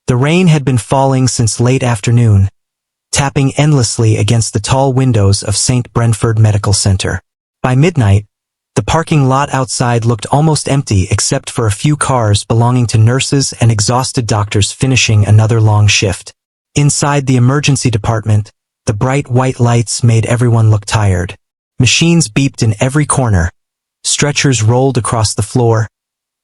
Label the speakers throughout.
Speaker 1: The rain had been falling since late afternoon, tapping endlessly against the tall windows of St. Brentford Medical Center. By midnight, the parking lot outside looked almost empty except for a few cars belonging to nurses and exhausted doctors finishing another long shift. Inside the emergency department, the bright white lights made everyone look tired. Machines beeped in every corner, stretchers rolled across the floor,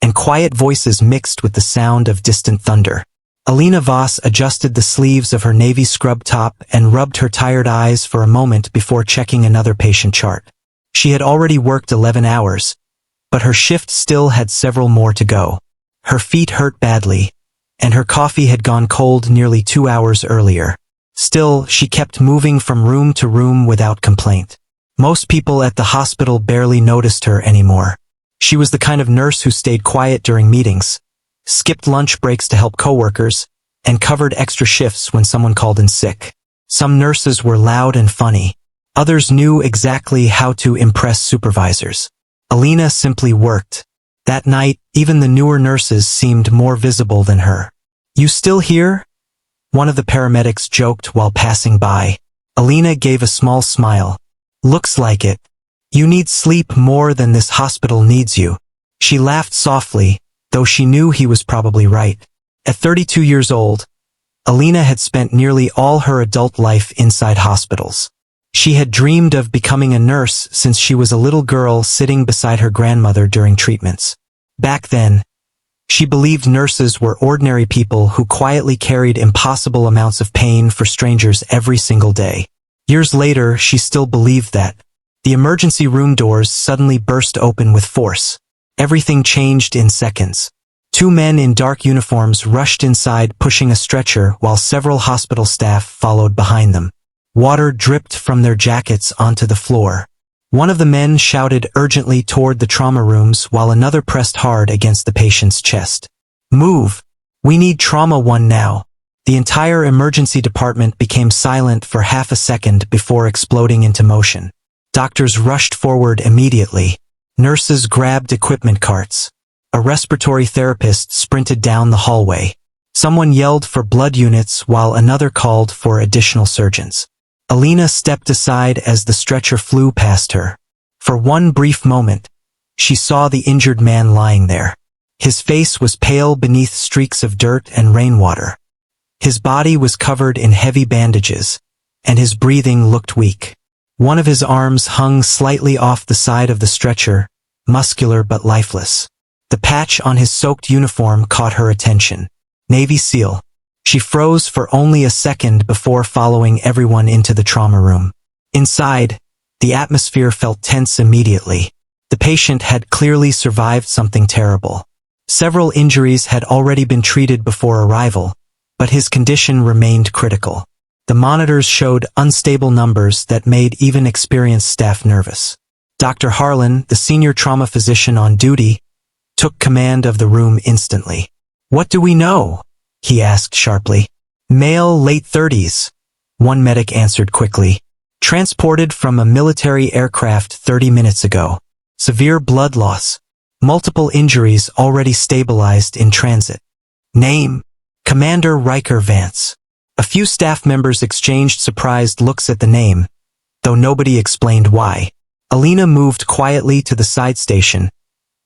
Speaker 1: and quiet voices mixed with the sound of distant thunder. Alina Voss adjusted the sleeves of her navy scrub top and rubbed her tired eyes for a moment before checking another patient chart. She had already worked 11 hours, but her shift still had several more to go. Her feet hurt badly, and her coffee had gone cold nearly 2 hours earlier. Still, she kept moving from room to room without complaint. Most people at the hospital barely noticed her anymore. She was the kind of nurse who stayed quiet during meetings, skipped lunch breaks to help coworkers, and covered extra shifts when someone called in sick. Some nurses were loud and funny. Others knew exactly how to impress supervisors. Alina simply worked. That night, even the newer nurses seemed more visible than her. "You still here?" one of the paramedics joked while passing by. Alina gave a small smile. "Looks like it. You need sleep more than this hospital needs you." She laughed softly, though she knew he was probably right. At 32 years old, Alina had spent nearly all her adult life inside hospitals. She had dreamed of becoming a nurse since she was a little girl sitting beside her grandmother during treatments. Back then, she believed nurses were ordinary people who quietly carried impossible amounts of pain for strangers every single day. Years later, she still believed that. The emergency room doors suddenly burst open with force. Everything changed in seconds. 2 men in dark uniforms rushed inside pushing a stretcher while several hospital staff followed behind them. Water dripped from their jackets onto the floor. One of the men shouted urgently toward the trauma rooms while another pressed hard against the patient's chest. "Move! We need trauma 1 now." The entire emergency department became silent for half a second before exploding into motion. Doctors rushed forward immediately. Nurses grabbed equipment carts. A respiratory therapist sprinted down the hallway. Someone yelled for blood units while another called for additional surgeons. Alina stepped aside as the stretcher flew past her. For one brief moment, she saw the injured man lying there. His face was pale beneath streaks of dirt and rainwater. His body was covered in heavy bandages, and his breathing looked weak. One of his arms hung slightly off the side of the stretcher, muscular but lifeless. The patch on his soaked uniform caught her attention. Navy SEAL. She froze for only a second before following everyone into the trauma room. Inside, the atmosphere felt tense immediately. The patient had clearly survived something terrible. Several injuries had already been treated before arrival, but his condition remained critical. The monitors showed unstable numbers that made even experienced staff nervous. Dr. Harlan, the senior trauma physician on duty, took command of the room instantly. "What do we know?" he asked sharply. "Male, late 30s, one medic answered quickly. "Transported from a military aircraft 30 minutes ago. Severe blood loss. Multiple injuries already stabilized in transit. Name: Commander Riker Vance." A few staff members exchanged surprised looks at the name, though nobody explained why. Alina moved quietly to the side station,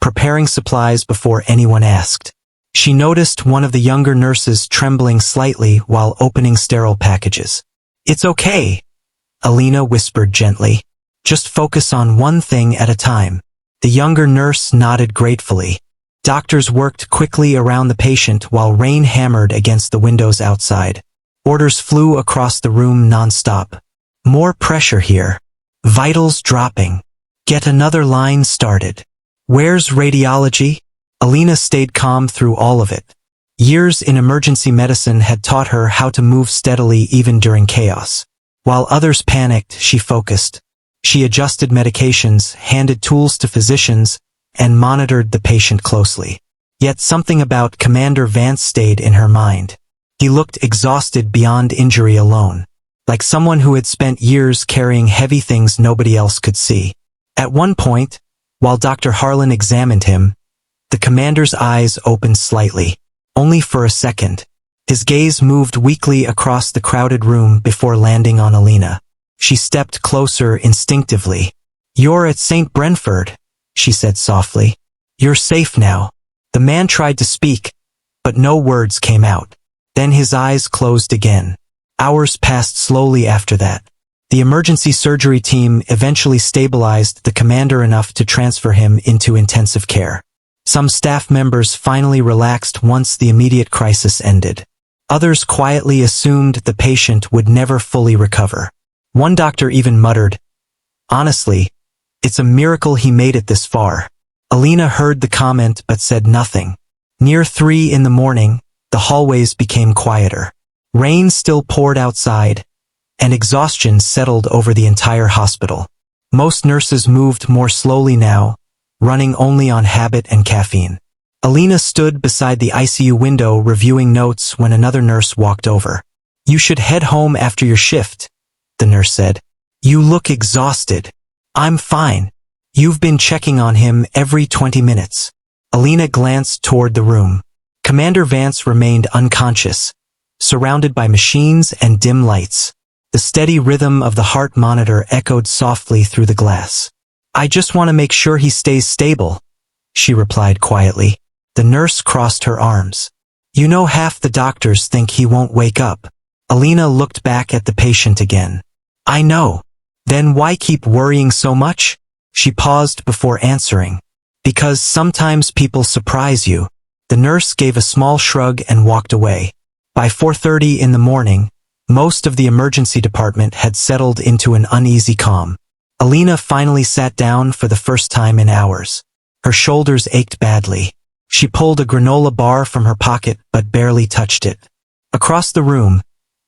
Speaker 1: preparing supplies before anyone asked. She noticed one of the younger nurses trembling slightly while opening sterile packages. "It's okay," Alina whispered gently. "Just focus on one thing at a time." The younger nurse nodded gratefully. Doctors worked quickly around the patient while rain hammered against the windows outside. Orders flew across the room non-stop. "More pressure here. Vitals dropping. Get another line started. Where's radiology?" Alina stayed calm through all of it. Years in emergency medicine had taught her how to move steadily even during chaos. While others panicked, she focused. She adjusted medications, handed tools to physicians, and monitored the patient closely. Yet something about Commander Vance stayed in her mind. He looked exhausted beyond injury alone, like someone who had spent years carrying heavy things nobody else could see. At one point, while Dr. Harlan examined him, the commander's eyes opened slightly, only for a second. His gaze moved weakly across the crowded room before landing on Alina. She stepped closer instinctively. "You're at St. Brentford," she said softly. "You're safe now." The man tried to speak, but no words came out. Then his eyes closed again. Hours passed slowly after that. The emergency surgery team eventually stabilized the commander enough to transfer him into intensive care. Some staff members finally relaxed once the immediate crisis ended. Others quietly assumed the patient would never fully recover. One doctor even muttered, "Honestly, it's a miracle he made it this far." Alina heard the comment but said nothing. Near 3 in the morning, the hallways became quieter. Rain still poured outside, and exhaustion settled over the entire hospital. Most nurses moved more slowly now, running only on habit and caffeine. Alina stood beside the ICU window reviewing notes when another nurse walked over. "You should head home after your shift," the nurse said. "You look exhausted." "I'm fine. You've been checking on him every 20 minutes. Alina glanced toward the room. Commander Vance remained unconscious, surrounded by machines and dim lights. The steady rhythm of the heart monitor echoed softly through the glass. "I just want to make sure he stays stable," she replied quietly. The nurse crossed her arms. "You know, half the doctors think he won't wake up." Alina looked back at the patient again. "I know. Then why keep worrying so much?" She paused before answering. "Because sometimes people surprise you." The nurse gave a small shrug and walked away. By 4:30 in the morning, most of the emergency department had settled into an uneasy calm. Alina finally sat down for the first time in hours. Her shoulders ached badly. She pulled a granola bar from her pocket but barely touched it. Across the room,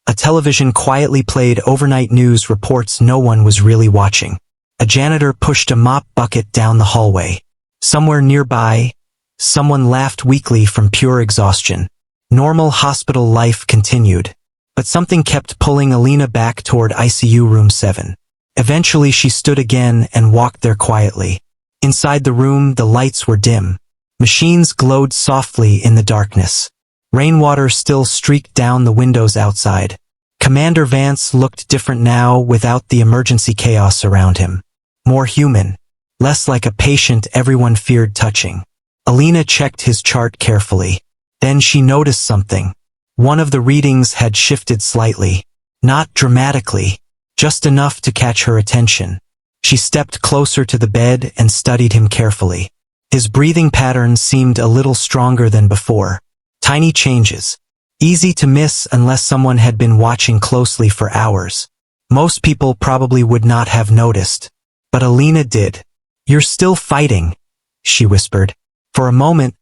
Speaker 1: a television quietly played overnight news reports no one was really watching. A janitor pushed a mop bucket down the hallway. Somewhere nearby, someone laughed weakly from pure exhaustion. Normal hospital life continued, but something kept pulling Alina back toward ICU room 7. Eventually she stood again and walked there quietly. Inside the room the lights were dim. Machines glowed softly in the darkness. Rainwater still streaked down the windows outside. Commander Vance looked different now without the emergency chaos around him. More human, less like a patient everyone feared touching. Alina checked his chart carefully. Then she noticed something. One of the readings had shifted slightly. Not dramatically, just enough to catch her attention. She stepped closer to the bed and studied him carefully. His breathing pattern seemed a little stronger than before. Tiny changes. Easy to miss unless someone had been watching closely for hours. Most people probably would not have noticed. But Alina did. "You're still fighting," she whispered. For a moment,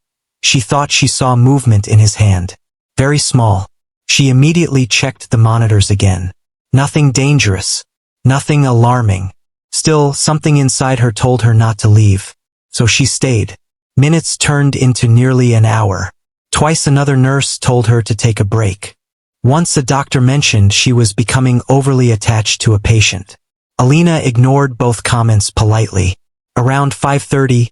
Speaker 1: she thought she saw movement in his hand. Very small. She immediately checked the monitors again. Nothing dangerous. Nothing alarming. Still, something inside her told her not to leave. So she stayed. Minutes turned into nearly an hour. Twice another nurse told her to take a break. Once a doctor mentioned she was becoming overly attached to a patient. Alina ignored both comments politely. Around 5:30,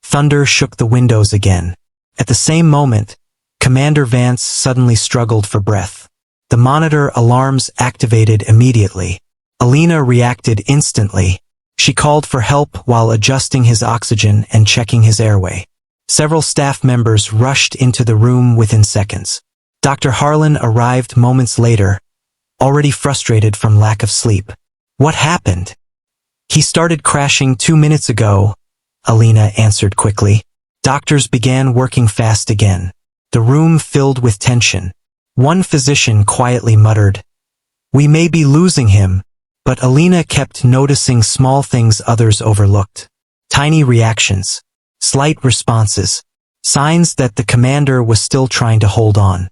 Speaker 1: thunder shook the windows again. At the same moment, Commander Vance suddenly struggled for breath. The monitor alarms activated immediately. Alina reacted instantly. She called for help while adjusting his oxygen and checking his airway. Several staff members rushed into the room within seconds. Dr. Harlan arrived moments later, already frustrated from lack of sleep. "What happened?" "He started crashing 2 minutes ago," Alina answered quickly. Doctors began working fast again. The room filled with tension. One physician quietly muttered, "We may be losing him," but Alina kept noticing small things others overlooked. Tiny reactions. Slight responses. Signs that the commander was still trying to hold on.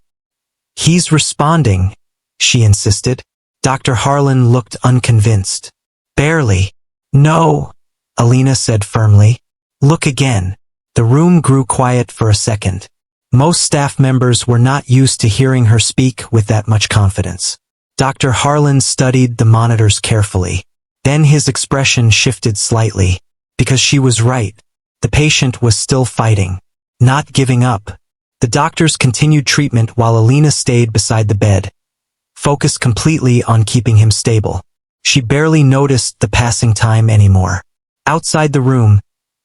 Speaker 1: "He's responding," she insisted. Dr. Harlan looked unconvinced. "Barely." "No," Alina said firmly. "Look again." The room grew quiet for a second. Most staff members were not used to hearing her speak with that much confidence. Dr. Harlan studied the monitors carefully. Then his expression shifted slightly. Because she was right. The patient was still fighting. Not giving up. The doctors continued treatment while Alina stayed beside the bed, focused completely on keeping him stable. She barely noticed the passing time anymore. Outside the room,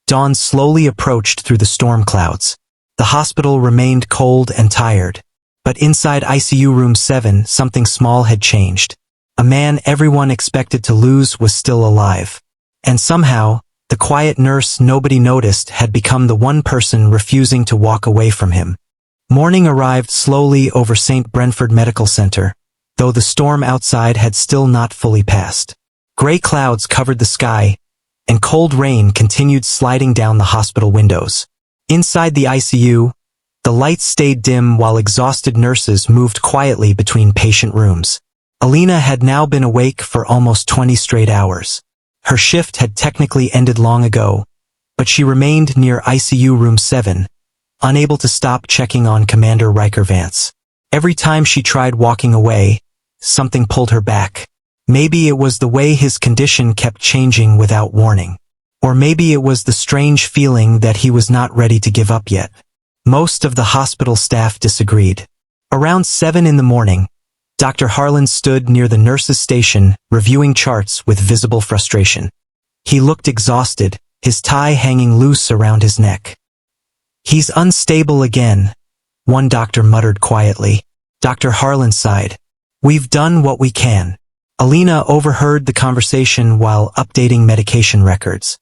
Speaker 1: dawn slowly approached through the storm clouds. The hospital remained cold and tired. But inside ICU room 7, something small had changed. A man everyone expected to lose was still alive. And somehow, the quiet nurse nobody noticed had become the one person refusing to walk away from him. Morning arrived slowly over St. Brentford Medical Center, though the storm outside had still not fully passed. Gray clouds covered the sky, and cold rain continued sliding down the hospital windows. Inside the ICU, the lights stayed dim while exhausted nurses moved quietly between patient rooms. Alina had now been awake for almost 20 straight hours. Her shift had technically ended long ago, but she remained near ICU room 7, unable to stop checking on Commander Riker Vance. Every time she tried walking away, something pulled her back. Maybe it was the way his condition kept changing without warning. Or maybe it was the strange feeling that he was not ready to give up yet. Most of the hospital staff disagreed. Around 7 in the morning, Dr. Harlan stood near the nurses' station, reviewing charts with visible frustration. He looked exhausted, his tie hanging loose around his neck. "He's unstable again," one doctor muttered quietly. Dr. Harlan sighed. "We've done what we can." Alina overheard the conversation while updating medication records.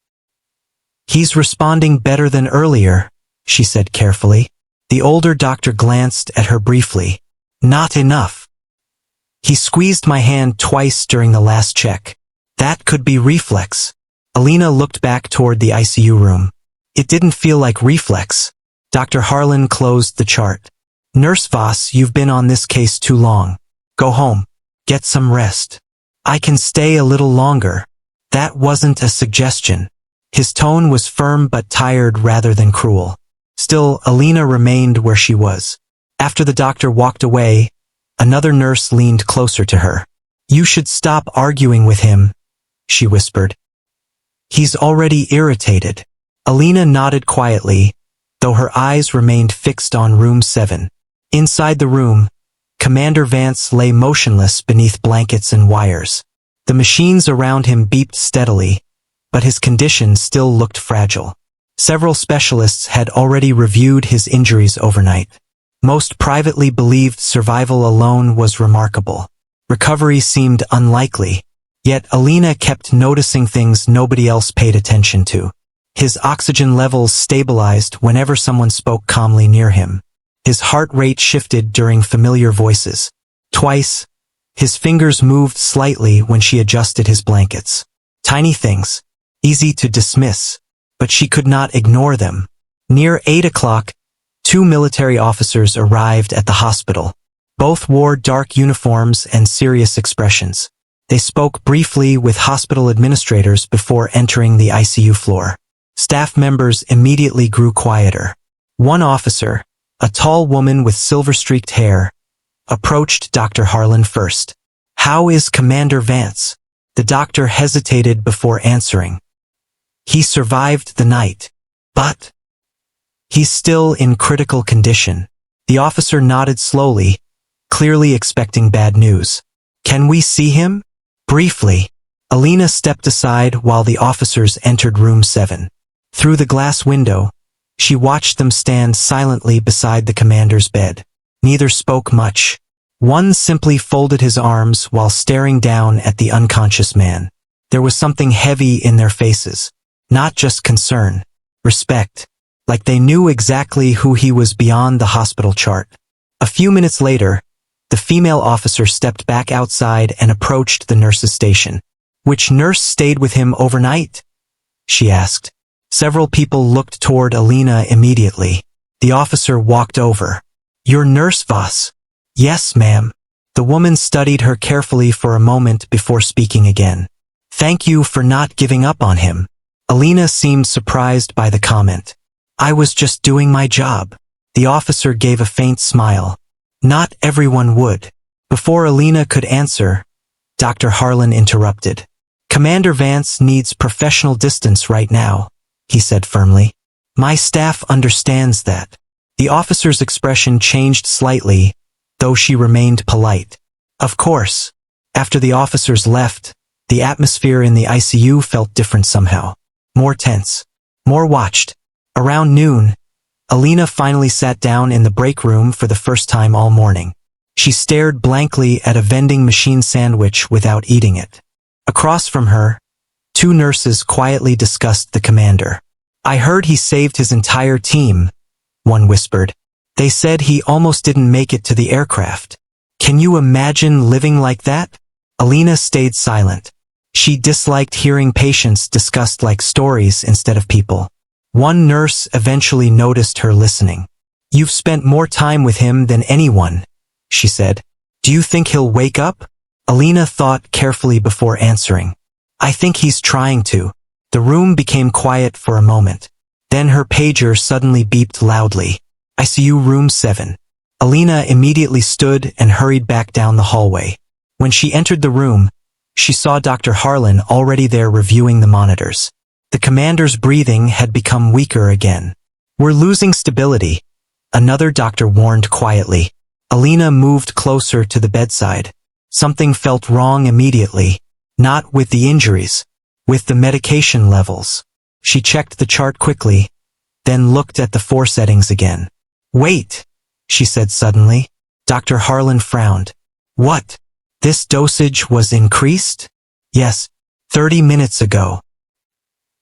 Speaker 1: "He's responding better than earlier," she said carefully. The older doctor glanced at her briefly. "Not enough. He squeezed my hand twice during the last check. That could be reflex." Alina looked back toward the ICU room. It didn't feel like reflex. Dr. Harlan closed the chart. "Nurse Voss, you've been on this case too long. Go home. Get some rest." "I can stay a little longer." That wasn't a suggestion. His tone was firm but tired rather than cruel. Still, Alina remained where she was. After the doctor walked away, another nurse leaned closer to her. "You should stop arguing with him," she whispered. "He's already irritated." Alina nodded quietly, though her eyes remained fixed on room 7. Inside the room, Commander Vance lay motionless beneath blankets and wires. The machines around him beeped steadily, but his condition still looked fragile. Several specialists had already reviewed his injuries overnight. Most privately believed survival alone was remarkable. Recovery seemed unlikely, yet Alina kept noticing things nobody else paid attention to. His oxygen levels stabilized whenever someone spoke calmly near him. His heart rate shifted during familiar voices. Twice, his fingers moved slightly when she adjusted his blankets. Tiny things, easy to dismiss, but she could not ignore them. Near 8 o'clock, 2 military officers arrived at the hospital. Both wore dark uniforms and serious expressions. They spoke briefly with hospital administrators before entering the ICU floor. Staff members immediately grew quieter. One officer, a tall woman with silver-streaked hair, approached Dr. Harlan first. "How is Commander Vance?" The doctor hesitated before answering. "He survived the night, but he's still in critical condition." The officer nodded slowly, clearly expecting bad news. "Can we see him?" Briefly, Alina stepped aside while the officers entered room 7. Through the glass window, she watched them stand silently beside the commander's bed. Neither spoke much. One simply folded his arms while staring down at the unconscious man. There was something heavy in their faces. Not just concern, respect, like they knew exactly who he was beyond the hospital chart. A few minutes later, the female officer stepped back outside and approached the nurse's station. "Which nurse stayed with him overnight?" she asked. Several people looked toward Alina immediately. The officer walked over. "You're Nurse Voss?" "Yes, ma'am." The woman studied her carefully for a moment before speaking again. "Thank you for not giving up on him." Alina seemed surprised by the comment. "I was just doing my job." The officer gave a faint smile. "Not everyone would." Before Alina could answer, Dr. Harlan interrupted. "Commander Vance needs professional distance right now," he said firmly. "My staff understands that." The officer's expression changed slightly, though she remained polite. Of course. After the officers left, the atmosphere in the ICU felt different somehow. More tense. More watched. Around noon, Alina finally sat down in the break room for the first time all morning. She stared blankly at a vending machine sandwich without eating it. Across from her, two nurses quietly discussed the commander. "I heard he saved his entire team," one whispered. "They said he almost didn't make it to the aircraft. Can you imagine living like that?" Alina stayed silent. She disliked hearing patients discussed like stories instead of people. One nurse eventually noticed her listening. "You've spent more time with him than anyone," she said. "Do you think he'll wake up?" Alina thought carefully before answering. "I think he's trying to." The room became quiet for a moment. Then her pager suddenly beeped loudly. "ICU room 7. Alina immediately stood and hurried back down the hallway. When she entered the room, she saw Dr. Harlan already there reviewing the monitors. The commander's breathing had become weaker again. "We're losing stability," another doctor warned quietly. Alina moved closer to the bedside. Something felt wrong immediately. Not with the injuries, with the medication levels. She checked the chart quickly, then looked at the 4 settings again. "Wait," she said suddenly. Dr. Harlan frowned. "What? This dosage was increased?" "Yes, 30 minutes ago."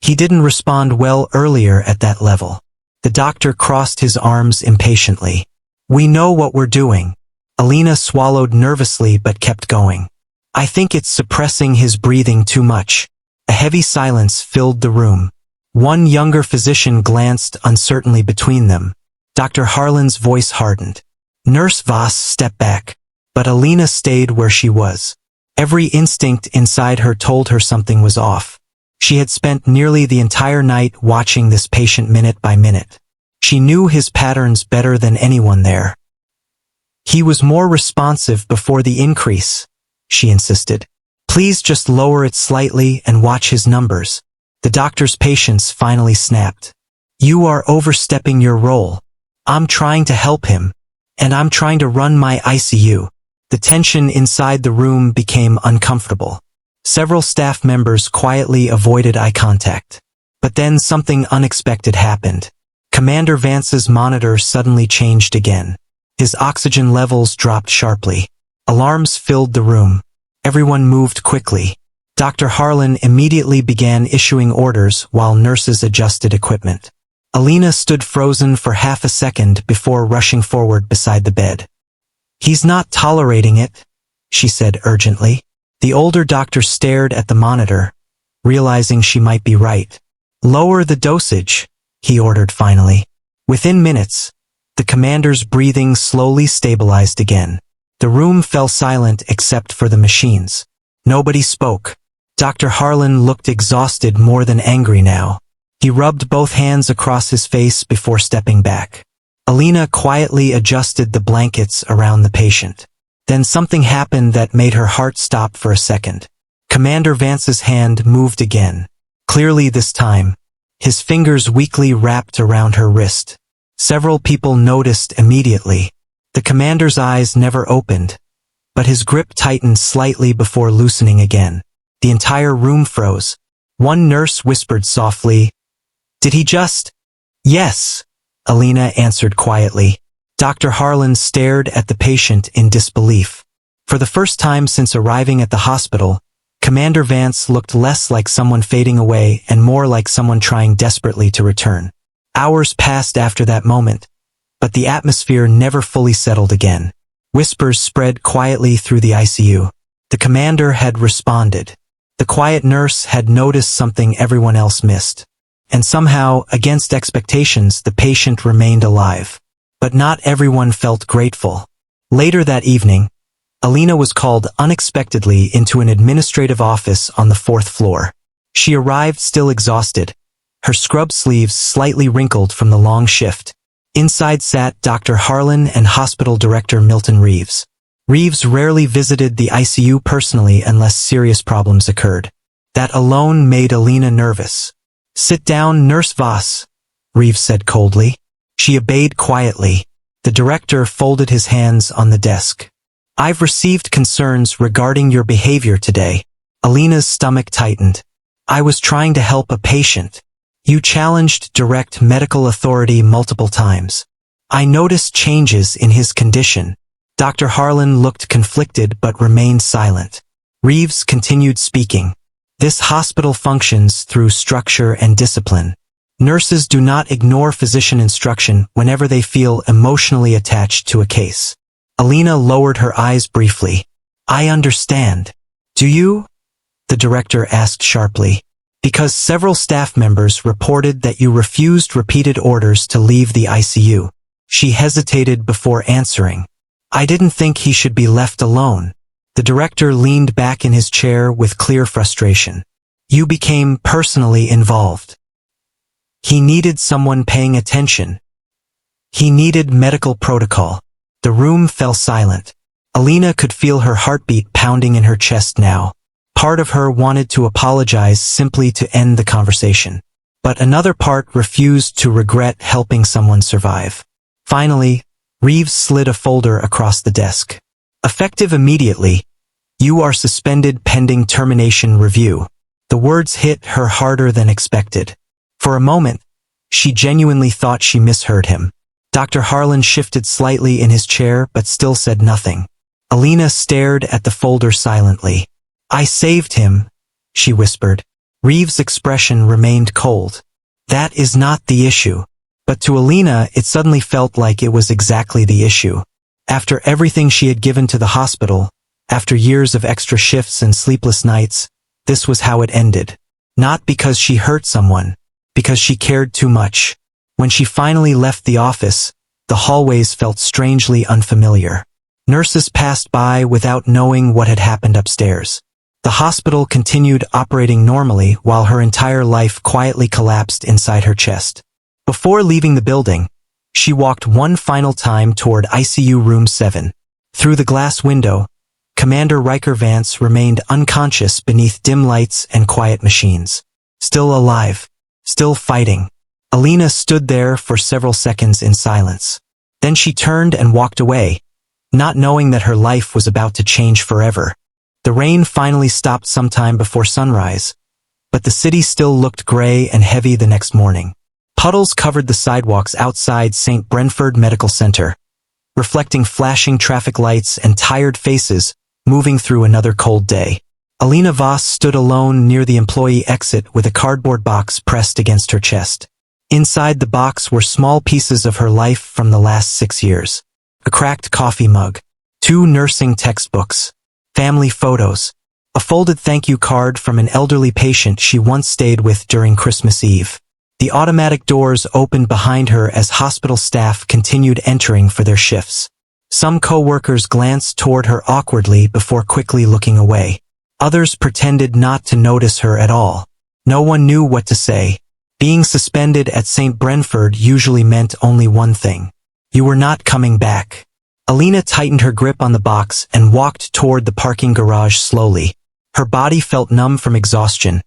Speaker 1: He didn't respond well earlier at that level. The doctor crossed his arms impatiently. "We know what we're doing." Alina swallowed nervously but kept going. "I think it's suppressing his breathing too much." A heavy silence filled the room. One younger physician glanced uncertainly between them. Dr. Harlan's voice hardened. Nurse Voss stepped back, but Alina stayed where she was. Every instinct inside her told her something was off. She had spent nearly the entire night watching this patient minute by minute. She knew his patterns better than anyone there. "He was more responsive before the increase," she insisted. "Please just lower it slightly and watch his numbers." The doctor's patience finally snapped. "You are overstepping your role. I'm trying to help him, and I'm trying to run my ICU." The tension inside the room became uncomfortable. Several staff members quietly avoided eye contact. But then something unexpected happened. Commander Vance's monitor suddenly changed again. His oxygen levels dropped sharply. Alarms filled the room. Everyone moved quickly. Dr. Harlan immediately began issuing orders while nurses adjusted equipment. Alina stood frozen for half a second before rushing forward beside the bed. "He's not tolerating it," she said urgently. The older doctor stared at the monitor, realizing she might be right. "Lower the dosage," he ordered finally. Within minutes, the commander's breathing slowly stabilized again. The room fell silent except for the machines. Nobody spoke. Dr. Harlan looked exhausted more than angry now. He rubbed both hands across his face before stepping back. Alina quietly adjusted the blankets around the patient. Then something happened that made her heart stop for a second. Commander Vance's hand moved again. Clearly this time, his fingers weakly wrapped around her wrist. Several people noticed immediately. The commander's eyes never opened, but his grip tightened slightly before loosening again. The entire room froze. One nurse whispered softly, "Did he just—" "Yes," Alina answered quietly. Dr. Harlan stared at the patient in disbelief. For the first time since arriving at the hospital, Commander Vance looked less like someone fading away and more like someone trying desperately to return. Hours passed after that moment, but the atmosphere never fully settled again. Whispers spread quietly through the ICU. The commander had responded. The quiet nurse had noticed something everyone else missed. And somehow, against expectations, the patient remained alive. But not everyone felt grateful. Later that evening, Alina was called unexpectedly into an administrative office on the 4th floor. She arrived still exhausted, her scrub sleeves slightly wrinkled from the long shift. Inside sat Dr. Harlan and hospital director Milton Reeves. Reeves rarely visited the ICU personally unless serious problems occurred. That alone made Alina nervous. "Sit down, Nurse Voss," Reeves said coldly. She obeyed quietly. The director folded his hands on the desk. "I've received concerns regarding your behavior today." Alina's stomach tightened. "I was trying to help a patient. You challenged direct medical authority multiple times. I noticed changes in his condition." Dr. Harlan looked conflicted but remained silent. Reeves continued speaking. "This hospital functions through structure and discipline. Nurses do not ignore physician instruction whenever they feel emotionally attached to a case." Alina lowered her eyes briefly. "I understand. Do you?" the director asked sharply. "Because several staff members reported that you refused repeated orders to leave the ICU." She hesitated before answering. "I didn't think he should be left alone." The director leaned back in his chair with clear frustration. "You became personally involved. He needed someone paying attention. He needed medical protocol." The room fell silent. Alina could feel her heartbeat pounding in her chest now. Part of her wanted to apologize simply to end the conversation. But another part refused to regret helping someone survive. Finally, Reeves slid a folder across the desk. "Effective immediately. You are suspended pending termination review." The words hit her harder than expected. For a moment, she genuinely thought she misheard him. Dr. Harlan shifted slightly in his chair but still said nothing. Alina stared at the folder silently. "I saved him," she whispered. Reeves' expression remained cold. "That is not the issue." But to Alina, it suddenly felt like it was exactly the issue. After everything she had given to the hospital, after years of extra shifts and sleepless nights, this was how it ended. Not because she hurt someone, because she cared too much. When she finally left the office, the hallways felt strangely unfamiliar. Nurses passed by without knowing what had happened upstairs. The hospital continued operating normally while her entire life quietly collapsed inside her chest. Before leaving the building, she walked one final time toward ICU Room 7. Through the glass window, Commander Riker Vance remained unconscious beneath dim lights and quiet machines. Still alive. Still fighting. Alina stood there for several seconds in silence. Then she turned and walked away, not knowing that her life was about to change forever. The rain finally stopped sometime before sunrise, but the city still looked gray and heavy the next morning. Puddles covered the sidewalks outside St. Brentford Medical Center, reflecting flashing traffic lights and tired faces moving through another cold day. Alina Voss stood alone near the employee exit with a cardboard box pressed against her chest. Inside the box were small pieces of her life from the last 6 years. A cracked coffee mug, 2 nursing textbooks, family photos, a folded thank you card from an elderly patient she once stayed with during Christmas Eve. The automatic doors opened behind her as hospital staff continued entering for their shifts. Some co-workers glanced toward her awkwardly before quickly looking away. Others pretended not to notice her at all. No one knew what to say. Being suspended at St. Brentford usually meant only one thing. You were not coming back. Alina tightened her grip on the box and walked toward the parking garage slowly. Her body felt numb from exhaustion,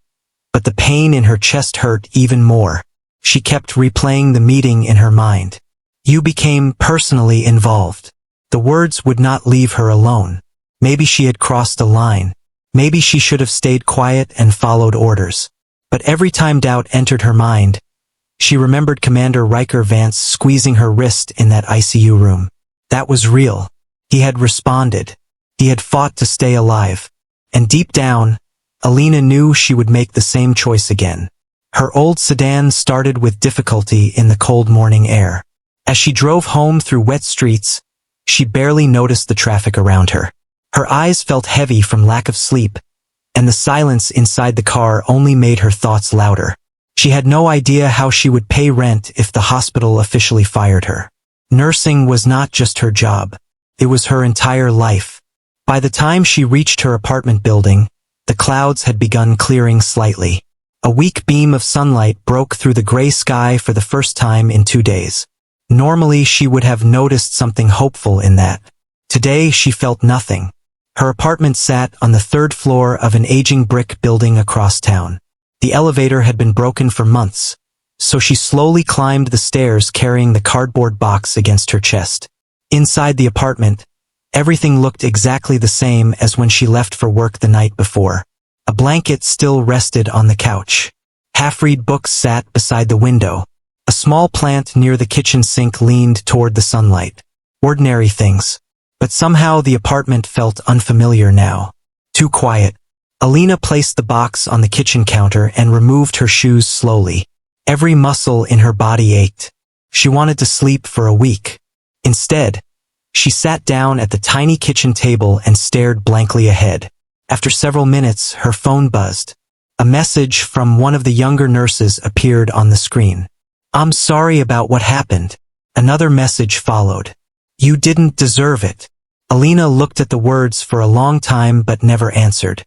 Speaker 1: but the pain in her chest hurt even more. She kept replaying the meeting in her mind. You became personally involved. The words would not leave her alone. Maybe she had crossed a line. Maybe she should have stayed quiet and followed orders. But every time doubt entered her mind, she remembered Commander Riker Vance squeezing her wrist in that ICU room. That was real. He had responded. He had fought to stay alive. And deep down, Alina knew she would make the same choice again. Her old sedan started with difficulty in the cold morning air. As she drove home through wet streets, she barely noticed the traffic around her. Her eyes felt heavy from lack of sleep, and the silence inside the car only made her thoughts louder. She had no idea how she would pay rent if the hospital officially fired her. Nursing was not just her job. It was her entire life. By the time she reached her apartment building, the clouds had begun clearing slightly. A weak beam of sunlight broke through the gray sky for the first time in 2 days. Normally she would have noticed something hopeful in that. Today she felt nothing. Her apartment sat on the 3rd floor of an aging brick building across town. The elevator had been broken for months, so she slowly climbed the stairs carrying the cardboard box against her chest. Inside the apartment, everything looked exactly the same as when she left for work the night before. A blanket still rested on the couch. Half-read books sat beside the window. A small plant near the kitchen sink leaned toward the sunlight. Ordinary things. But somehow the apartment felt unfamiliar now. Too quiet. Alina placed the box on the kitchen counter and removed her shoes slowly. Every muscle in her body ached. She wanted to sleep for a week. Instead, she sat down at the tiny kitchen table and stared blankly ahead. After several minutes, her phone buzzed. A message from one of the younger nurses appeared on the screen. "I'm sorry about what happened." Another message followed. "You didn't deserve it." Alina looked at the words for a long time but never answered.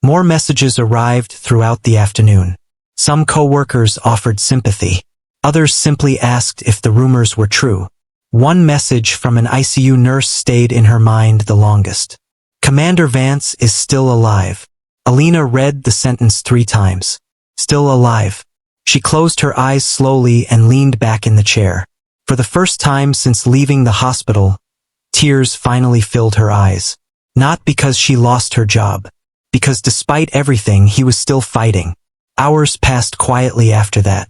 Speaker 1: More messages arrived throughout the afternoon. Some co-workers offered sympathy. Others simply asked if the rumors were true. One message from an ICU nurse stayed in her mind the longest. "Commander Vance is still alive." Alina read the sentence 3 times. Still alive. She closed her eyes slowly and leaned back in the chair. For the first time since leaving the hospital, tears finally filled her eyes. Not because she lost her job, because despite everything he was still fighting. Hours passed quietly after that.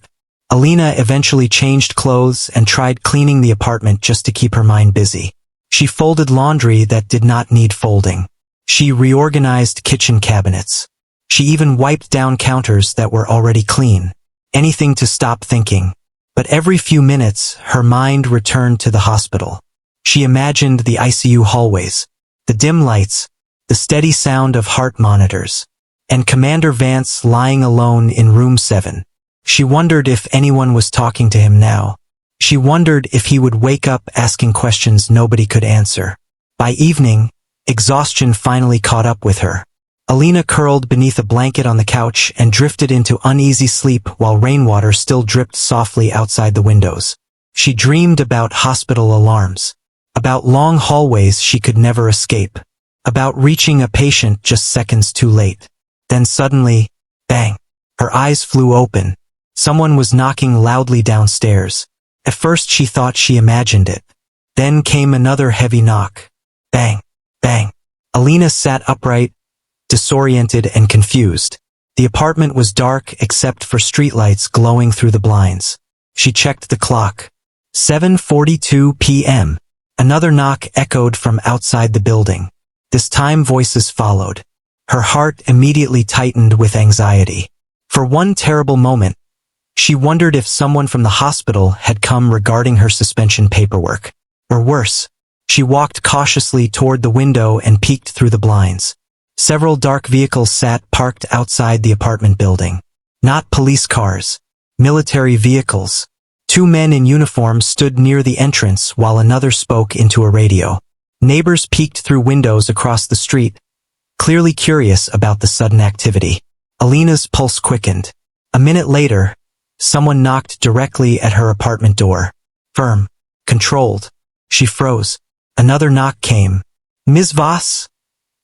Speaker 1: Alina eventually changed clothes and tried cleaning the apartment just to keep her mind busy. She folded laundry that did not need folding. She reorganized kitchen cabinets. She even wiped down counters that were already clean. Anything to stop thinking. But every few minutes, her mind returned to the hospital. She imagined the ICU hallways, the dim lights, the steady sound of heart monitors, and Commander Vance lying alone in room 7. She wondered if anyone was talking to him now. She wondered if he would wake up asking questions nobody could answer. By evening, exhaustion finally caught up with her. Alina curled beneath a blanket on the couch and drifted into uneasy sleep while rainwater still dripped softly outside the windows. She dreamed about hospital alarms, about long hallways she could never escape, about reaching a patient just seconds too late. Then suddenly, bang! Her eyes flew open. Someone was knocking loudly downstairs. At first she thought she imagined it. Then came another heavy knock. Bang! Bang! Alina sat upright, disoriented and confused. The apartment was dark except for streetlights glowing through the blinds. She checked the clock. 7:42 p.m. Another knock echoed from outside the building. This time voices followed. Her heart immediately tightened with anxiety. For one terrible moment, she wondered if someone from the hospital had come regarding her suspension paperwork. Or worse, she walked cautiously toward the window and peeked through the blinds. Several dark vehicles sat parked outside the apartment building. Not police cars. Military vehicles. 2 men in uniform stood near the entrance while another spoke into a radio. Neighbors peeked through windows across the street, clearly curious about the sudden activity. Alina's pulse quickened. A minute later, someone knocked directly at her apartment door. Firm. Controlled. She froze. Another knock came. "Ms. Voss?"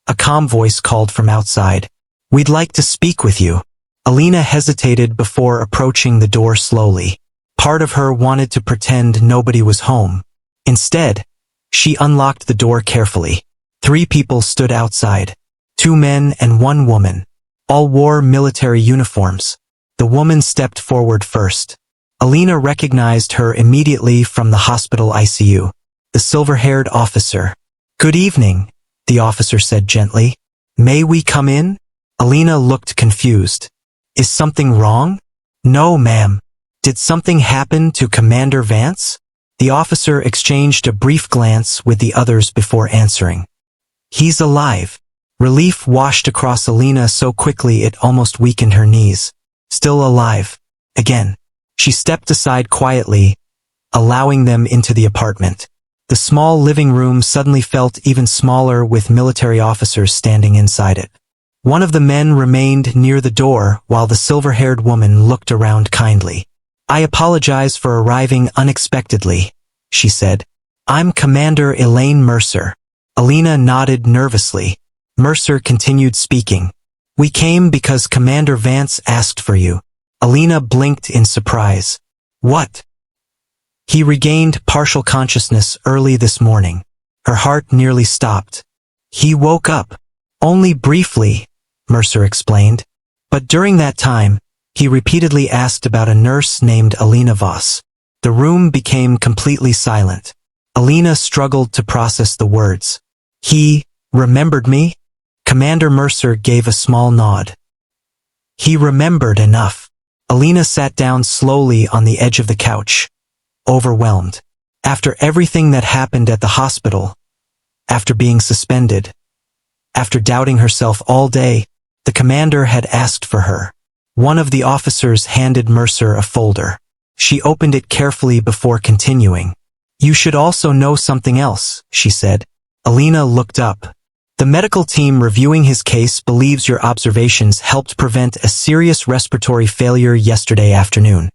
Speaker 1: A calm voice called from outside. "We'd like to speak with you." Alina hesitated before approaching the door slowly. Part of her wanted to pretend nobody was home. Instead, she unlocked the door carefully. 3 people stood outside. 2 men and 1 woman. All wore military uniforms. The woman stepped forward first. Alina recognized her immediately from the hospital ICU. The silver-haired officer. "Good evening," the officer said gently. "May we come in?" Alina looked confused. "Is something wrong?" "No, ma'am." "Did something happen to Commander Vance?" The officer exchanged a brief glance with the others before answering. "He's alive." Relief washed across Alina so quickly it almost weakened her knees. Still alive. Again. She stepped aside quietly, allowing them into the apartment. The small living room suddenly felt even smaller with military officers standing inside it. One of the men remained near the door while the silver-haired woman looked around kindly. "I apologize for arriving unexpectedly," she said. "I'm Commander Elaine Mercer." Alina nodded nervously. Mercer continued speaking. "We came because Commander Vance asked for you." Alina blinked in surprise. What? He regained partial consciousness early this morning. Her heart nearly stopped. He woke up. Only briefly, Mercer explained. But during that time, he repeatedly asked about a nurse named Alina Voss. The room became completely silent. Alina struggled to process the words. He remembered me? Commander Mercer gave a small nod. He remembered enough. Alina sat down slowly on the edge of the couch, overwhelmed. After everything that happened at the hospital, after being suspended, after doubting herself all day, the commander had asked for her. One of the officers handed Mercer a folder. She opened it carefully before continuing. You should also know something else, she said. Alina looked up. The medical team reviewing his case believes your observations helped prevent a serious respiratory failure yesterday afternoon.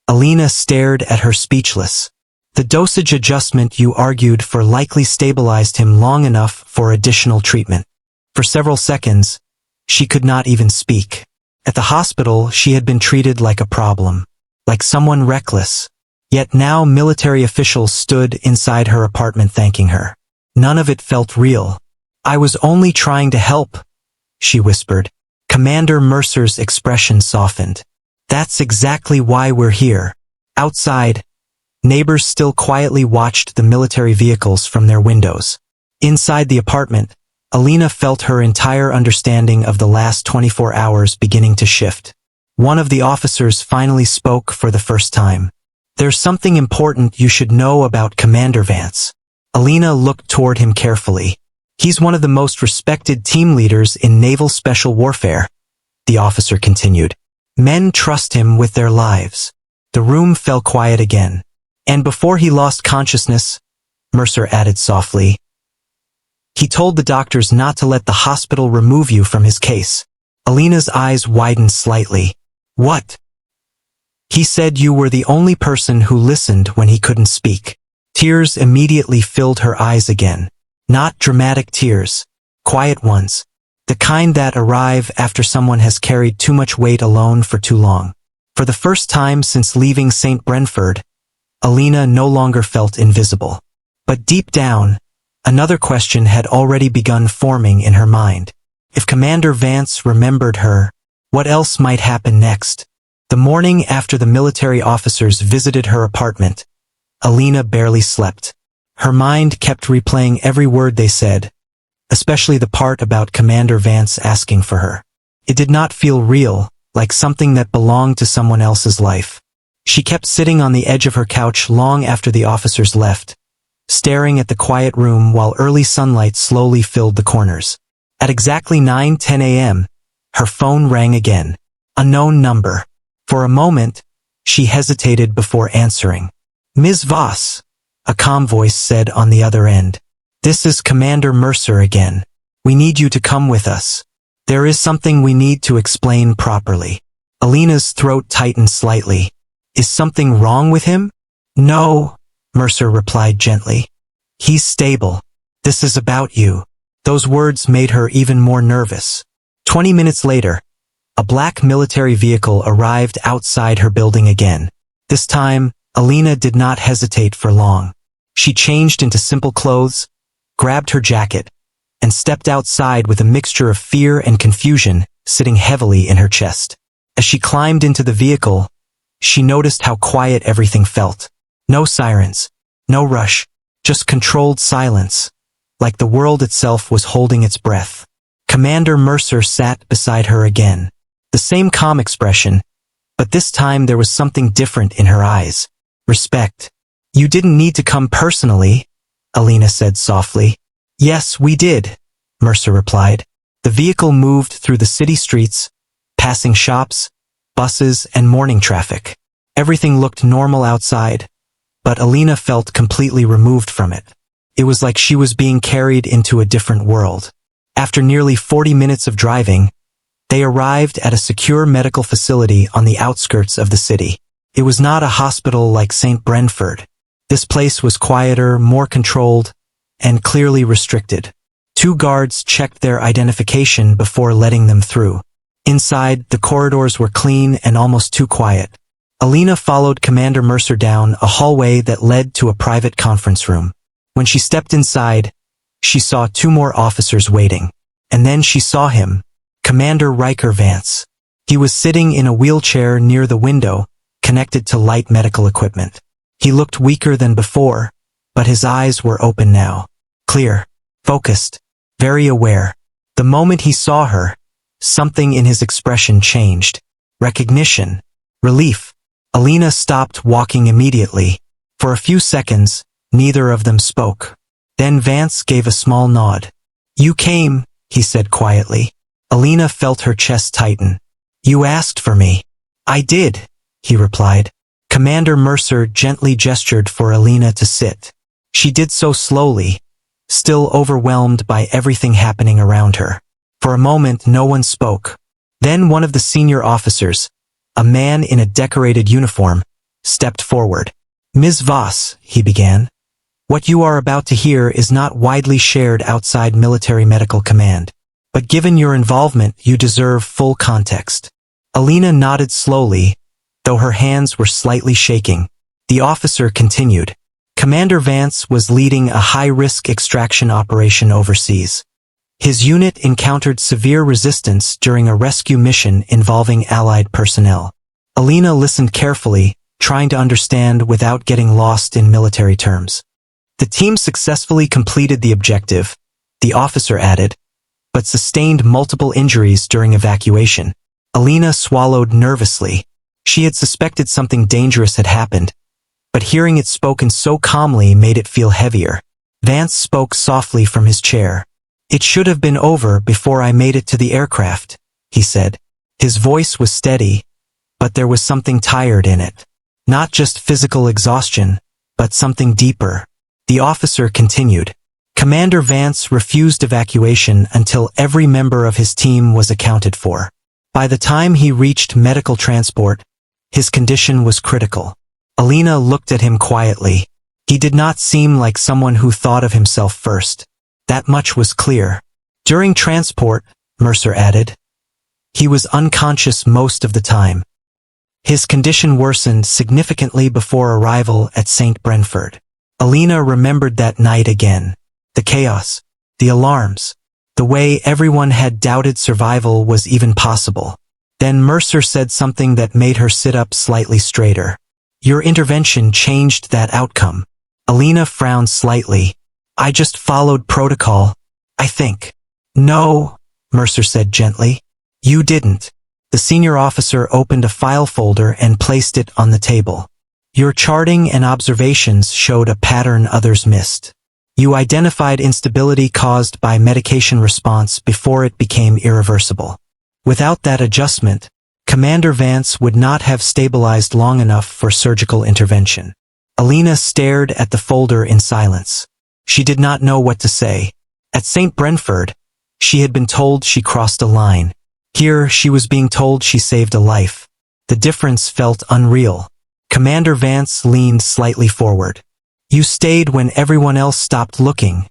Speaker 1: Alina stared at her speechless. The dosage adjustment you argued for likely stabilized him long enough for additional treatment. For several seconds, she could not even speak. At the hospital, she had been treated like a problem, like someone reckless. Yet now military officials stood inside her apartment thanking her. None of it felt real. I was only trying to help, she whispered. Commander Mercer's expression softened. That's exactly why we're here. Outside, neighbors still quietly watched the military vehicles from their windows. Inside the apartment, Alina felt her entire understanding of the last 24 hours beginning to shift. One of the officers finally spoke for the first time. There's something important you should know about Commander Vance. Alina looked toward him carefully. He's one of the most respected team leaders in naval special warfare, the officer continued. Men trust him with their lives. The room fell quiet again. And before he lost consciousness, Mercer added softly, he told the doctors not to let the hospital remove you from his case. Alina's eyes widened slightly. What? He said you were the only person who listened when he couldn't speak. Tears immediately filled her eyes again. Not dramatic tears, quiet ones, the kind that arrive after someone has carried too much weight alone for too long. For the first time since leaving St. Brentford, Alina no longer felt invisible. But deep down, another question had already begun forming in her mind. If Commander Vance remembered her, what else might happen next? The morning after the military officers visited her apartment, Alina barely slept. Her mind kept replaying every word they said, especially the part about Commander Vance asking for her. It did not feel real, like something that belonged to someone else's life. She kept sitting on the edge of her couch long after the officers left, staring at the quiet room while early sunlight slowly filled the corners. At exactly 9:10 a.m., her phone rang again. Unknown number. For a moment, she hesitated before answering. Ms. Voss, a calm voice said on the other end. This is Commander Mercer again. We need you to come with us. There is something we need to explain properly. Alina's throat tightened slightly. Is something wrong with him? No, Mercer replied gently. He's stable. This is about you. Those words made her even more nervous. 20 minutes later, a black military vehicle arrived outside her building again. This time, Alina did not hesitate for long. She changed into simple clothes, grabbed her jacket, and stepped outside with a mixture of fear and confusion sitting heavily in her chest. As she climbed into the vehicle, she noticed how quiet everything felt. No sirens, no rush, just controlled silence, like the world itself was holding its breath. Commander Mercer sat beside her again. The same calm expression, but this time there was something different in her eyes. Respect. You didn't need to come personally, Alina said softly. Yes, we did, Mercer replied. The vehicle moved through the city streets, passing shops, buses, and morning traffic. Everything looked normal outside, but Alina felt completely removed from it. It was like she was being carried into a different world. After nearly 40 minutes of driving, they arrived at a secure medical facility on the outskirts of the city. It was not a hospital like St. Brentford. This place was quieter, more controlled, and clearly restricted. 2 guards checked their identification before letting them through. Inside, the corridors were clean and almost too quiet. Alina followed Commander Mercer down a hallway that led to a private conference room. When she stepped inside, she saw 2 more officers waiting. And then she saw him, Commander Riker Vance. He was sitting in a wheelchair near the window, connected to light medical equipment. He looked weaker than before, but his eyes were open now. Clear, focused, very aware. The moment he saw her, something in his expression changed. Recognition. Relief. Alina stopped walking immediately. For a few seconds, neither of them spoke. Then Vance gave a small nod. "You came," he said quietly. Alina felt her chest tighten. "You asked for me." "I did," he replied. Commander Mercer gently gestured for Alina to sit. She did so slowly, still overwhelmed by everything happening around her. For a moment no one spoke. Then one of the senior officers, a man in a decorated uniform, stepped forward. "Ms. Voss," he began, "what you are about to hear is not widely shared outside Military Medical Command. But given your involvement, you deserve full context." Alina nodded slowly, though her hands were slightly shaking. The officer continued. Commander Vance was leading a high-risk extraction operation overseas. His unit encountered severe resistance during a rescue mission involving Allied personnel. Alina listened carefully, trying to understand without getting lost in military terms. The team successfully completed the objective, the officer added, but sustained multiple injuries during evacuation. Alina swallowed nervously. She had suspected something dangerous had happened, but hearing it spoken so calmly made it feel heavier. Vance spoke softly from his chair. "It should have been over before I made it to the aircraft," he said. His voice was steady, but there was something tired in it. Not just physical exhaustion, but something deeper. The officer continued. Commander Vance refused evacuation until every member of his team was accounted for. By the time he reached medical transport, his condition was critical. Alina looked at him quietly. He did not seem like someone who thought of himself first. That much was clear. During transport, Mercer added, he was unconscious most of the time. His condition worsened significantly before arrival at St. Brentford. Alina remembered that night again. The chaos, the alarms, the way everyone had doubted survival was even possible. Then Mercer said something that made her sit up slightly straighter. "Your intervention changed that outcome." Alina frowned slightly. "I just followed protocol, I think." "No," Mercer said gently. "You didn't." The senior officer opened a file folder and placed it on the table. "Your charting and observations showed a pattern others missed. You identified instability caused by medication response before it became irreversible. Without that adjustment, Commander Vance would not have stabilized long enough for surgical intervention." Alina stared at the folder in silence. She did not know what to say. At St. Brentford, she had been told she crossed a line. Here, she was being told she saved a life. The difference felt unreal. Commander Vance leaned slightly forward. "You stayed when everyone else stopped looking,"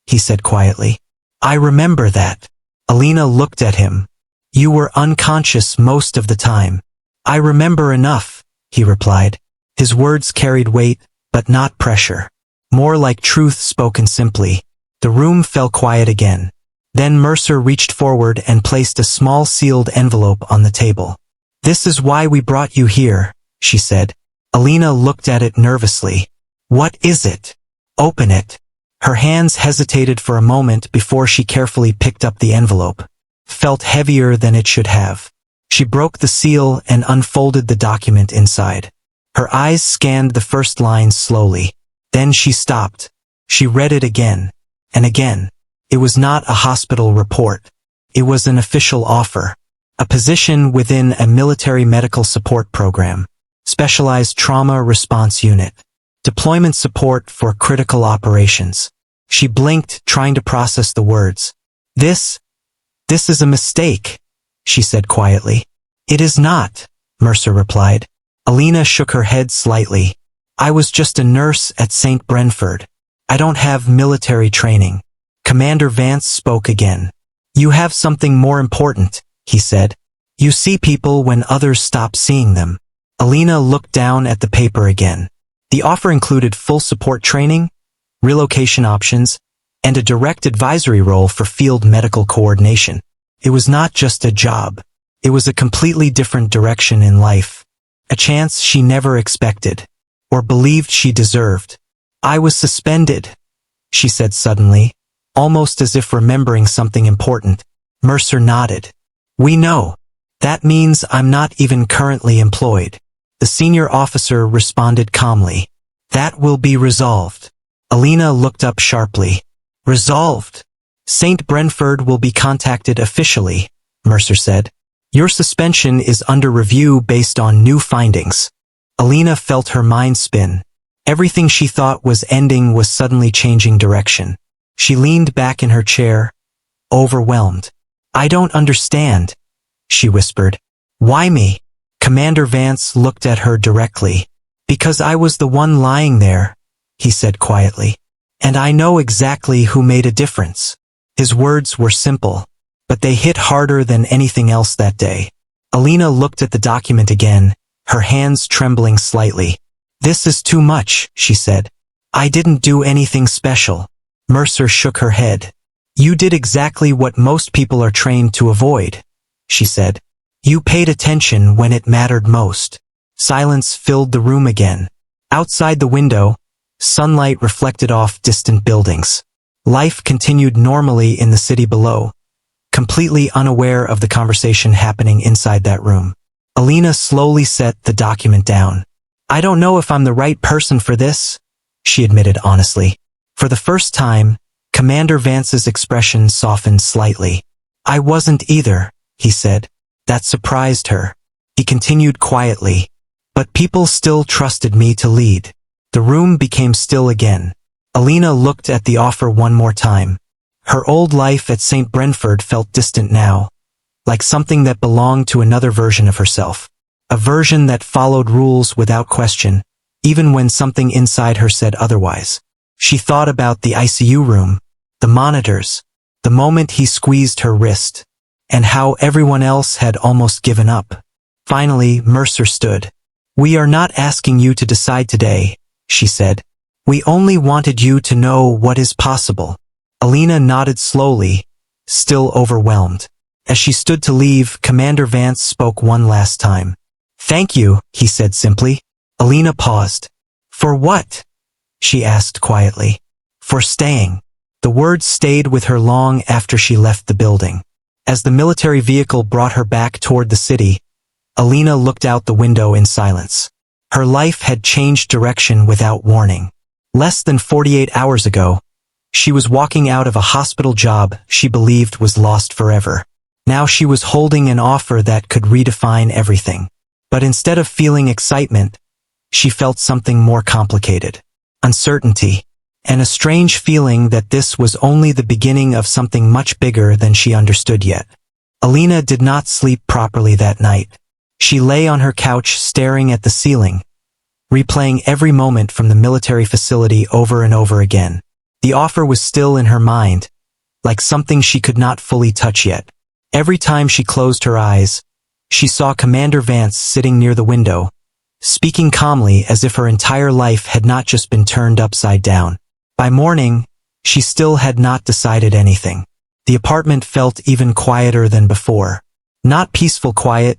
Speaker 1: he said quietly. "I remember that." Alina looked at him. "You were unconscious most of the time." "I remember enough," he replied. His words carried weight, but not pressure. More like truth spoken simply. The room fell quiet again. Then Mercer reached forward and placed a small sealed envelope on the table. "This is why we brought you here," she said. Alina looked at it nervously. "What is it?" "Open it." Her hands hesitated for a moment before she carefully picked up the envelope. Felt heavier than it should have. She broke the seal and unfolded the document inside. Her eyes scanned the first lines slowly. Then she stopped. She read it again, and again. It was not a hospital report. It was an official offer. A position within a military medical support program. Specialized trauma response unit. Deployment support for critical operations. She blinked, trying to process the words. This is a mistake," she said quietly. "It is not," Mercer replied. Alina shook her head slightly. "I was just a nurse at St. Brentford. I don't have military training." Commander Vance spoke again. "You have something more important," he said. "You see people when others stop seeing them. Alina looked down at the paper again. The offer included full support training, relocation options, and a direct advisory role for field medical coordination. It was not just a job. It was a completely different direction in life. A chance she never expected, or believed she deserved. I was suspended, she said suddenly, almost as if remembering something important. Mercer nodded. We know. That means I'm not even currently employed. The senior officer responded calmly. That will be resolved. Alina looked up sharply. Resolved? St. Brentford will be contacted officially, Mercer said. Your suspension is under review based on new findings. Alina felt her mind spin. Everything she thought was ending was suddenly changing direction. She leaned back in her chair, overwhelmed. I don't understand, she whispered. Why me? Commander Vance looked at her directly. Because I was the one lying there, he said quietly. And I know exactly who made a difference. His words were simple, but they hit harder than anything else that day. Alina looked at the document again, her hands trembling slightly. This is too much, she said. I didn't do anything special. Mercer shook her head. You did exactly what most people are trained to avoid, she said. You paid attention when it mattered most. Silence filled the room again. Outside the window, sunlight reflected off distant buildings. Life continued normally in the city below, completely unaware of the conversation happening inside that room. Alina slowly set the document down. I don't know if I'm the right person for this, she admitted honestly. For the first time, Commander Vance's expression softened slightly. I wasn't either, he said. That surprised her. He continued quietly. But people still trusted me to lead. The room became still again. Alina looked at the offer one more time. Her old life at St. Brentford felt distant now, like something that belonged to another version of herself. A version that followed rules without question, even when something inside her said otherwise. She thought about the ICU room, the monitors, the moment he squeezed her wrist, and how everyone else had almost given up. Finally, Mercer stood. We are not asking you to decide today, she said. We only wanted you to know what is possible. Alina nodded slowly, still overwhelmed. As she stood to leave, Commander Vance spoke one last time. Thank you, he said simply. Alina paused. For what? She asked quietly. For staying. The words stayed with her long after she left the building. As the military vehicle brought her back toward the city, Alina looked out the window in silence. Her life had changed direction without warning. Less than 48 hours ago, she was walking out of a hospital job she believed was lost forever. Now she was holding an offer that could redefine everything. But instead of feeling excitement, she felt something more complicated. Uncertainty, and a strange feeling that this was only the beginning of something much bigger than she understood yet. Alina did not sleep properly that night. She lay on her couch staring at the ceiling, replaying every moment from the military facility over and over again. The offer was still in her mind, like something she could not fully touch yet. Every time she closed her eyes, she saw Commander Vance sitting near the window, speaking calmly as if her entire life had not just been turned upside down. By morning, she still had not decided anything. The apartment felt even quieter than before. Not peaceful quiet,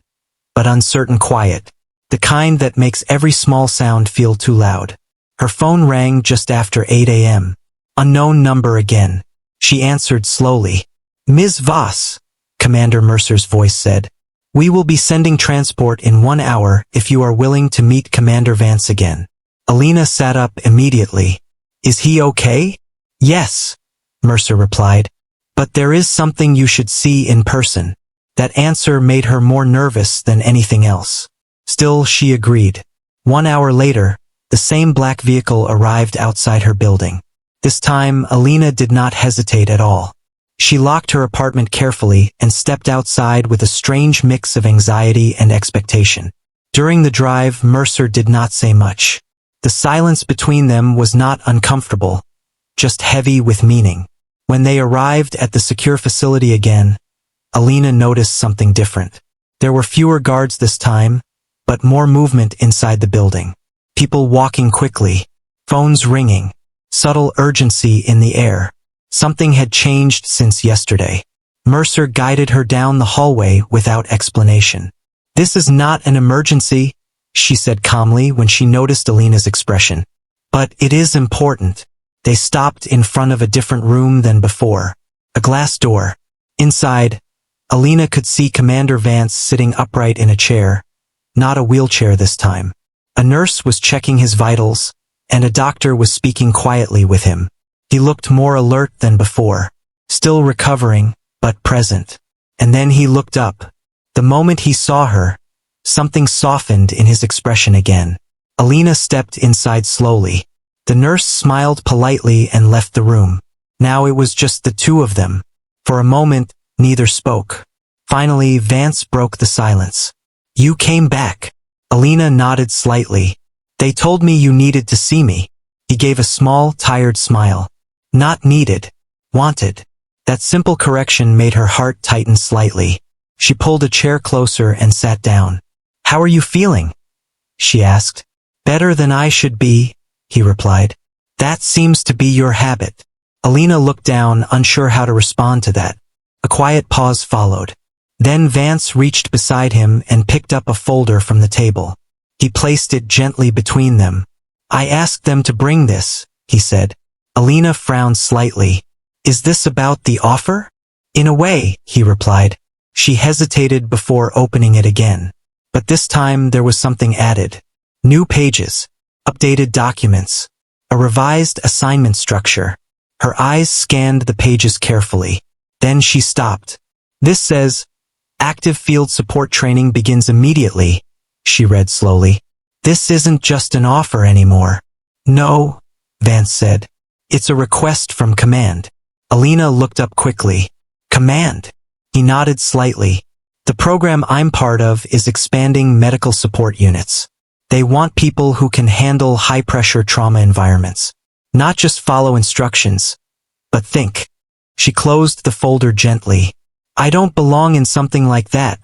Speaker 1: but uncertain quiet. The kind that makes every small sound feel too loud. Her phone rang just after 8 a.m. Unknown number again. She answered slowly. Ms. Voss, Commander Mercer's voice said. We will be sending transport in 1 hour if you are willing to meet Commander Vance again. Alina sat up immediately. Is he okay? Yes, Mercer replied. But there is something you should see in person. That answer made her more nervous than anything else. Still, she agreed. 1 hour later, the same black vehicle arrived outside her building. This time, Alina did not hesitate at all. She locked her apartment carefully and stepped outside with a strange mix of anxiety and expectation. During the drive, Mercer did not say much. The silence between them was not uncomfortable, just heavy with meaning. When they arrived at the secure facility again, Alina noticed something different. There were fewer guards this time, but more movement inside the building. People walking quickly, phones ringing, subtle urgency in the air. Something had changed since yesterday. Mercer guided her down the hallway without explanation. "This is not an emergency," she said calmly when she noticed Alina's expression. "But it is important." They stopped in front of a different room than before. A glass door. Inside, Alina could see Commander Vance sitting upright in a chair, not a wheelchair this time. A nurse was checking his vitals, and a doctor was speaking quietly with him. He looked more alert than before, still recovering, but present. And then he looked up. The moment he saw her, something softened in his expression again. Alina stepped inside slowly. The nurse smiled politely and left the room. Now it was just the two of them. For a moment, neither spoke. Finally, Vance broke the silence. "You came back." Alina nodded slightly. "They told me you needed to see me." He gave a small, tired smile. "Not needed. Wanted." That simple correction made her heart tighten slightly. She pulled a chair closer and sat down. "How are you feeling?" she asked. "Better than I should be," he replied. "That seems to be your habit." Alina looked down, unsure how to respond to that. A quiet pause followed. Then Vance reached beside him and picked up a folder from the table. He placed it gently between them. "I asked them to bring this," he said. Alina frowned slightly. "Is this about the offer?" "In a way," he replied. She hesitated before opening it again. But this time there was something added. New pages, updated documents, a revised assignment structure. Her eyes scanned the pages carefully. Then she stopped. "This says, active field support training begins immediately," she read slowly. "This isn't just an offer anymore." "No," Vance said. "It's a request from command." Alina looked up quickly. "Command?" He nodded slightly. "The program I'm part of is expanding medical support units. They want people who can handle high-pressure trauma environments. Not just follow instructions, but think." She closed the folder gently. "I don't belong in something like that,"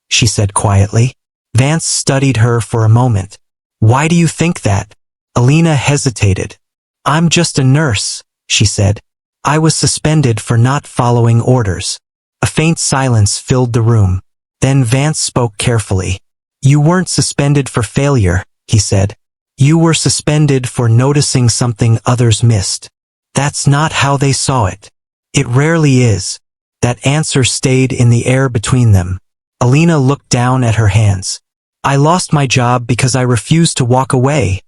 Speaker 1: she said quietly. Vance studied her for a moment. "Why do you think that?" Alina hesitated. "I'm just a nurse," she said. "I was suspended for not following orders." A faint silence filled the room. Then Vance spoke carefully. "You weren't suspended for failure," he said. "You were suspended for noticing something others missed." That's not how they saw it. It rarely is. That answer stayed in the air between them. Alina looked down at her hands. "I lost my job because I refused to walk away,"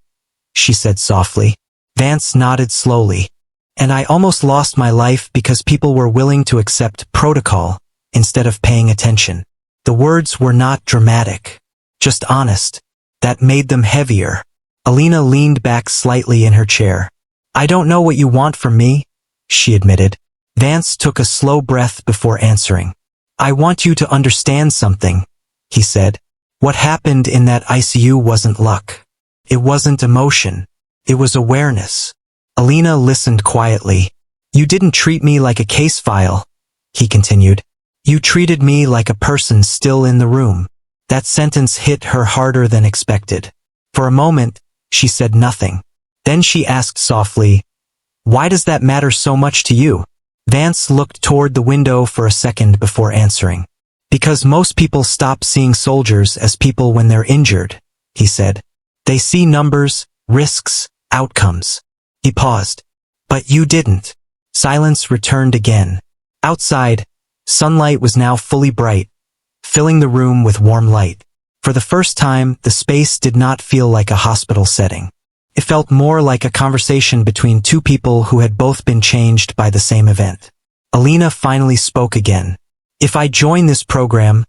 Speaker 1: she said softly. Vance nodded slowly. "And I almost lost my life because people were willing to accept protocol instead of paying attention." The words were not dramatic, just honest. That made them heavier. Alina leaned back slightly in her chair. "I don't know what you want from me," she admitted. Vance took a slow breath before answering. "I want you to understand something," he said. "What happened in that ICU wasn't luck. It wasn't emotion. It was awareness." Alina listened quietly. "You didn't treat me like a case file," he continued. "You treated me like a person still in the room." That sentence hit her harder than expected. For a moment, she said nothing. Then she asked softly, "Why does that matter so much to you?" Vance looked toward the window for a second before answering. "Because most people stop seeing soldiers as people when they're injured," he said. "They see numbers, risks, outcomes." He paused. "But you didn't." Silence returned again. Outside, sunlight was now fully bright, filling the room with warm light. For the first time, the space did not feel like a hospital setting. It felt more like a conversation between two people who had both been changed by the same event. Alina finally spoke again. "If I join this program,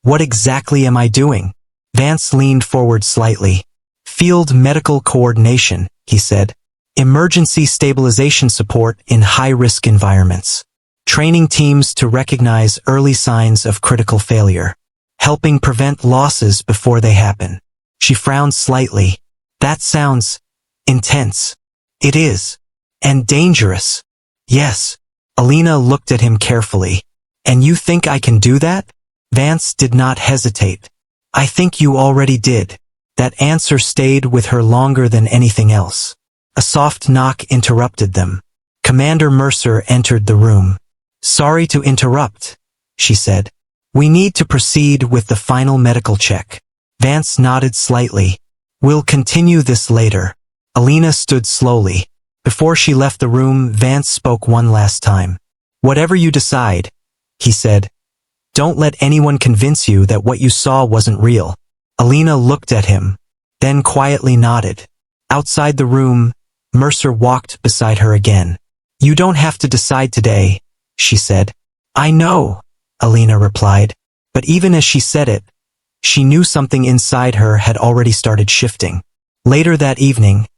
Speaker 1: what exactly am I doing?" Vance leaned forward slightly. "Field medical coordination," he said. "Emergency stabilization support in high-risk environments. Training teams to recognize early signs of critical failure. Helping prevent losses before they happen." She frowned slightly. "That sounds intense." "It is. And dangerous." "Yes." Alina looked at him carefully. "And you think I can do that?" Vance did not hesitate. I think you already did. That answer stayed with her longer than anything else. A soft knock interrupted them. Commander Mercer entered the room. Sorry to interrupt, she said. We need to proceed with the final medical check. Vance nodded slightly. We'll continue this later. Alina stood slowly. Before she left the room, Vance spoke one last time. Whatever you decide, he said, don't let anyone convince you that what you saw wasn't real. Alina looked at him, then quietly nodded. Outside the room, Mercer walked beside her again. You don't have to decide today, she said. I know, Alina replied. But even as she said it, she knew something inside her had already started shifting. Later that evening,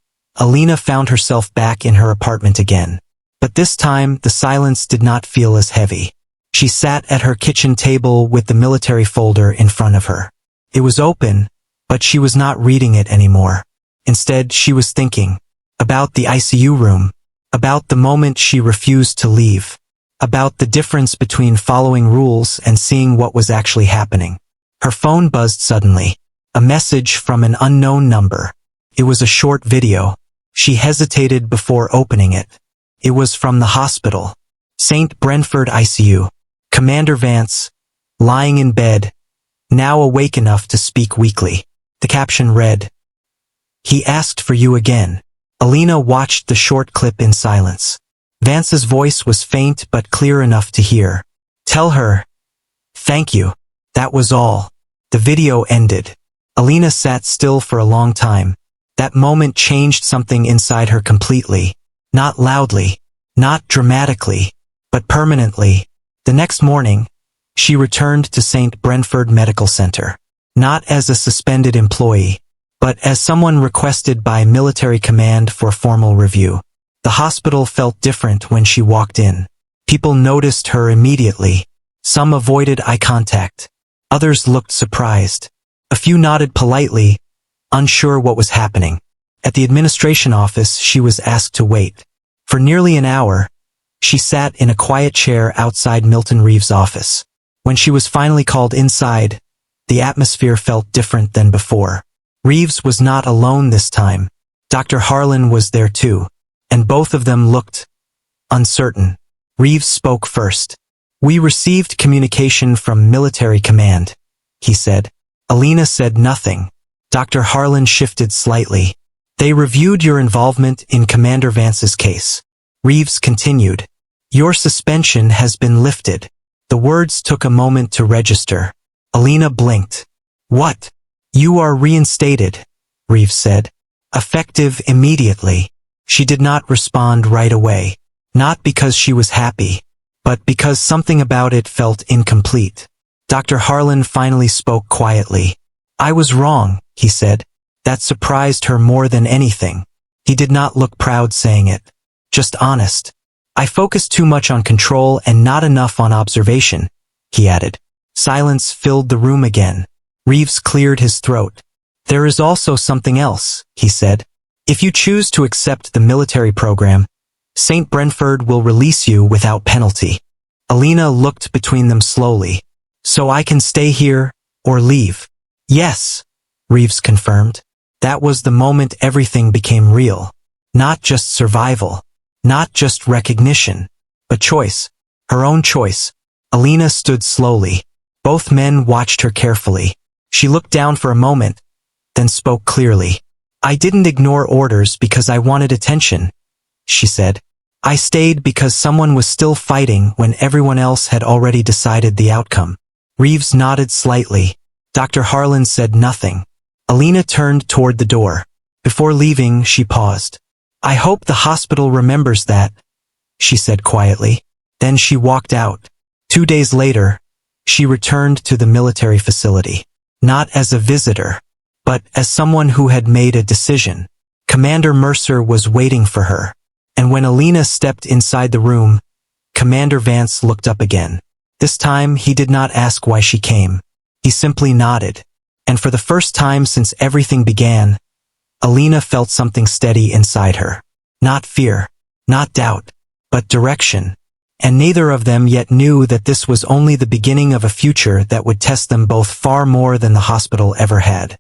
Speaker 1: Alina found herself back in her apartment again. But this time, the silence did not feel as heavy. She sat at her kitchen table with the military folder in front of her. It was open, but she was not reading it anymore. Instead, she was thinking about the ICU room, about the moment she refused to leave, about the difference between following rules and seeing what was actually happening. Her phone buzzed suddenly. A message from an unknown number. It was a short video. She hesitated before opening it. It was from the hospital. St. Brentford ICU. Commander Vance, lying in bed, now awake enough to speak weakly. The caption read, He asked for you again. Alina watched the short clip in silence. Vance's voice was faint but clear enough to hear. Tell her, thank you. That was all. The video ended. Alina sat still for a long time. That moment changed something inside her completely. Not loudly, not dramatically, but permanently. The next morning, she returned to St. Brentford Medical Center. Not as a suspended employee, but as someone requested by military command for formal review. The hospital felt different when she walked in. People noticed her immediately. Some avoided eye contact. Others looked surprised. A few nodded politely, unsure what was happening. At the administration office, she was asked to wait. For nearly an hour, she sat in a quiet chair outside Milton Reeves' office. When she was finally called inside, the atmosphere felt different than before. Reeves was not alone this time. Dr. Harlan was there too, and both of them looked uncertain. Reeves spoke first. We received communication from military command, he said. Alina said nothing. Dr. Harlan shifted slightly. They reviewed your involvement in Commander Vance's case. Reeves continued. Your suspension has been lifted. The words took a moment to register. Alina blinked. What? You are reinstated, Reeves said. Effective immediately. She did not respond right away. Not because she was happy, but because something about it felt incomplete. Dr. Harlan finally spoke quietly. I was wrong, he said. That surprised her more than anything. He did not look proud saying it. Just honest. I focused too much on control and not enough on observation, he added. Silence filled the room again. Reeves cleared his throat. There is also something else, he said. If you choose to accept the military program, St. Brentford will release you without penalty. Alina looked between them slowly. So I can stay here, or leave? Yes, Reeves confirmed. That was the moment everything became real. Not just survival. Not just recognition, but choice. Her own choice. Alina stood slowly. Both men watched her carefully. She looked down for a moment, then spoke clearly. I didn't ignore orders because I wanted attention, she said. I stayed because someone was still fighting when everyone else had already decided the outcome. Reeves nodded slightly. Dr. Harlan said nothing. Alina turned toward the door. Before leaving, she paused. I hope the hospital remembers that, she said quietly. Then she walked out. 2 days later, she returned to the military facility. Not as a visitor, but as someone who had made a decision. Commander Mercer was waiting for her. And when Alina stepped inside the room, Commander Vance looked up again. This time, he did not ask why she came. He simply nodded. And for the first time since everything began, Alina felt something steady inside her. Not fear, not doubt, but direction. and neither of them yet knew that this was only the beginning of a future that would test them both far more than the hospital ever had.